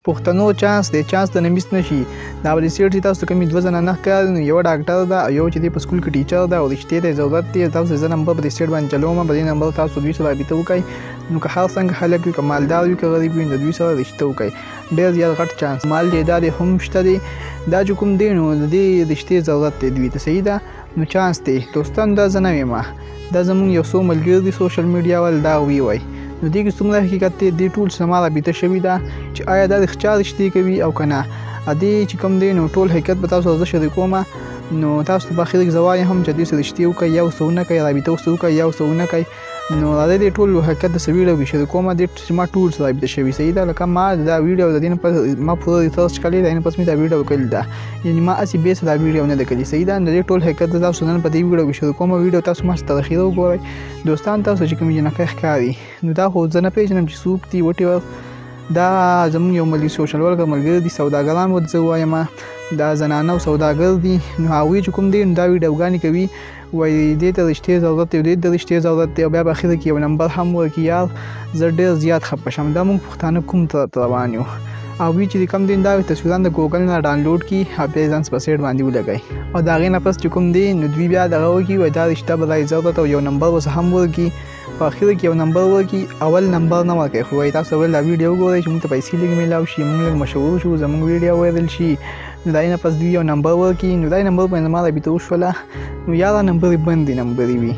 پښتنو چانس دی، چانس ته نه میس نه شي. دا به سیټ چې تاسو کمې 2 زنه نه ښکاري نو یوه ډاکټر ده او یو چې دی په سکول کې ټیچر ده او رشتې ته ضرورت دی. تاسو زه نمبر په دې سیټ باندې چلوم، په دې نمبر تاسو دوی سره رابطه وکړئ. نو که هر څنګه خلک وي، که مالدار وي که غریب وي، نو دوی سره رشته وکړئ. ډېر زیات غټ چانس مال جایداد یې هم شته دی. دا چې کوم دی نو د دې رشتې ضرورت دی دوی ته، صحیح ده. نو چانس دی دوستان، دا زه نه ویم، دا زمونږ یو څو ملګري دي سوشل میډیا ول دا وایي. نو دې کې څومره حقیقت دی دې ټول سره رابطه شوې ده چې آیا دا رښتیا رشتې کوي او که نه. دې چې کوم دی نو ټول حقیقت به تاسو سره زه شریکوم. نو تاسو ته په اخر کې زه وایم هم چې دوی سره رشتې وکړئ یا ورسره ونه کوئ، رابطه ورسره وکړئ یا ورسره ونه کوئ. نو راځئ دې ټول حقیقت درسره ویډیو کې شریکوم. دې چې ما ټول سره رابطه شوي، صحیح ده. لکه ما دا ویډیو د دې نه پس ما پوره ریسرچ کړی دی، نه پس مې دا ویډیو کړې ده، یعنې ما هسې بې څه دا ویډیو نه ده کړې، صحیح ده. نو دې ټول حقیقت زه تاسو نن په دې ویډیو کې شریکوم. ویډیو تاسو ما تر اخره وګورئ. دوستان تاسو چې کومې جنکۍ ښکاري نو دا خو زه نه پېژنم چې څوک دي وټېور. دا زموږ یو ملي سوشل ورکر ملګري دي، سوداګران ورته زه وایم. دا زنانه او سوداګر دي. نو هغوی چې کوم دي نو دا ویډیوګانې کوي، وایي دې ته رشتې ضرورت دی، دې ته رشتې ضرورت دی، او بیا په اخره کې یو نمبر هم ورکړي. یار زه ډېر زیات خفه شم. دا موږ پښتانه کوم طرف ته روان یو؟ هغوی چې کوم دی دا تصویران د ګوګل نه ډاونلوډ کړي او بیا یې ځان په سیټ باندې ولګوي، او د هغې نه پس چې کوم دی نو دوی بیا دغه وکړي، وایي دا رشته به دا ضرورت او یو نمبر ورسره هم ورکړي. په اخره کې یو نمبر ورکړي، اول نمبر نه ورکوي، خو وایي تاسو اول دا ویډیو وګورئ چې موږ ته پیسې لږ میلاو شي، موږ لږ مشهور شو، زموږ ویډیو وایرل شي. نو د هغې نه پس دوی یو نمبر ورکړي. نو دا نمبر باندې زما رابطه وشوله. نو یاره نمبرې بندې نمبرې وي،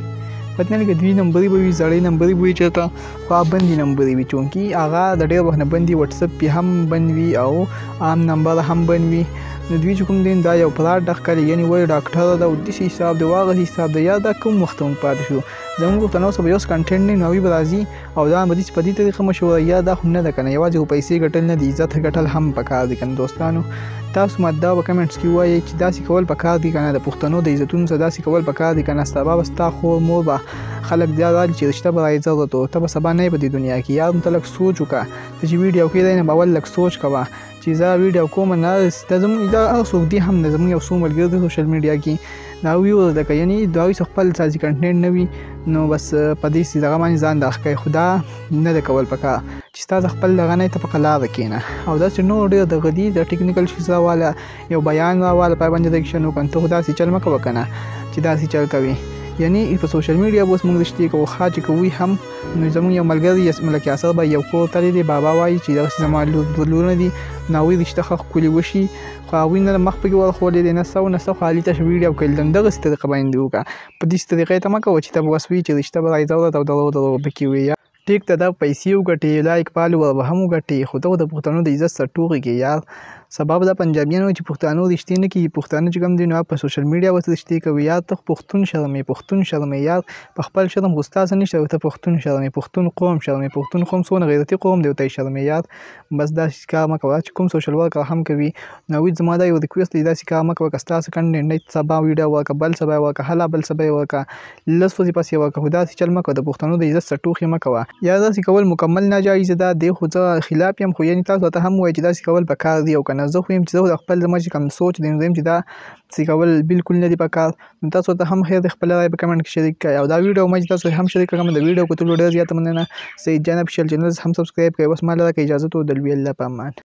پته نه لګي دوی نمبرې به وي، زړې نمبرې به وي چېرته، خو هغه بندې نمبرې وي، چونکې هغه د ډېر وخت نه بند وي. وټسپ پې هم بند وي او عام نمبر هم بند وي. نو دوی چې کوم دی دا یو فراډ ښکاري، یعنې وایي ډاکټر ده او داسې حساب دی او هغسې حساب دی. یا دا کوم وخت موږ پاتې شو؟ زموږ پښتنو سره به یو څه کنټینټ نه وي، نو هغوی به راځي او دا به داسې په دې طریقه مشهوره. یا دا خو نه ده که نه، یوازې خو پیسې ګټل نه دي، عزت ګټل هم پکار دي که نه دوستانو. تاسو ماته دا په کمنټس کې ووایئ چې داسې کول پکار دي که نه، د پښتنو د عزتونو سره داسې کول پکار دي که نه. سبا به ستا خور مور به خلک دا رالي چې رشته به رایې ضرورت و، ته به سبا نه یې په دې دنیا کې. یار ته لږ سوچ وکړه، ته چې ویډیو کوې دی نه به اول لږ سوچ کوه چې زه ویډیو کوم نه. دا زموږ دا هر څوک دي هم نه، زموږ یو څو ملګري دي سوشل میډیا کې، د هغوی ورزده کوي، یعنې د هغوی څخه خپل سازي کنټینټ نه وي، نو بس په دې دغه باندې ځان داخ کوي. خو دا نه ده کول پکار چې ستا خپل دغه نه ته په لاره کښېنه. او داسې نور ډېر دغه دي د ټیکنیکل شیز راواله، یو بیان راواله، پای باندې ریکشن وکړه. ته خو داسې چل مه کوه که نه چې داسې چل کوي. یعنې په سوشل میډیا به اوس موږ رشتې کوو، ښه چې کوي هم. نو زموږ یو ملګری ملک یاسر به یو کور تللی دی، بابا وایي چې دغسې زما لورونه دي، نو هغوی رشته ښه ښکلې وشي، خو هغوی نه مخ پکې ورخولی دی، نه څه او نه څه، خو علي ته ویډیو کوي. دغسې طریقه باندې وکړه، په داسې طریقه یې ته مه کوه چې ته به بس وایي چې رشته به ضرورت او دروغ پکې وي. ټیک ته دا پیسې وګټې، لایک فالوور به هم وګټې، خو ته د پښتنو د عزت سره ټوغې کې. یار سبا به دا پنجابیان وایي چې پښتانه رشتې نه کوي، پښتانه چې کوم دی نو په سوشل میډیا ورته رشتې کوي. یار ته پښتون شرمې، پښتون شرمې. یار په خپل شرم خو ستا څه نشته، ته پښتون شرمې، پښتون قوم شرمې. پښتون قوم څونه غیرتي قوم دی او ته یې شرمې. یار بس داسې کار مه کوه چې کوم سوشل ورکر هم کوي. نو هغوی زما دا یو ریکویسټ دی، داسې کار مه کوه. که ستاسو کنټینټ نه سبا ویډیو ورکړه، بل سبا یې ورکړه، هله بل سبا یې ورکړه، لس ورځې پس یې ورکړه، خو داسې چل مه کوه. د پښتنو د عزت سره ټوخې مه کوه. یا داسې کول مکمل ناجایزه ده، دې خو زه خلاف یم، خو یعنې تاسو ته هم ووایي چې داسې کول پکار دي او که نه. زه خو یم چې زه د خپل زما چې کوم سوچ دی نو زه یم چې دا داسې کول بلکل نه دي پکار. نو تاسو ته هم خیر دی، خپله رایه په کمنټ کې شریک کړئ. او دا ویډیو ما چې تاسو هم شریک کړم، د ویډیو کتلو ډېر زیاته مننه. سعید جان افیشیل چینل هم سبسکرایب کړئ. اوس ما له راکړئ اجازه، د لوی الله په امان.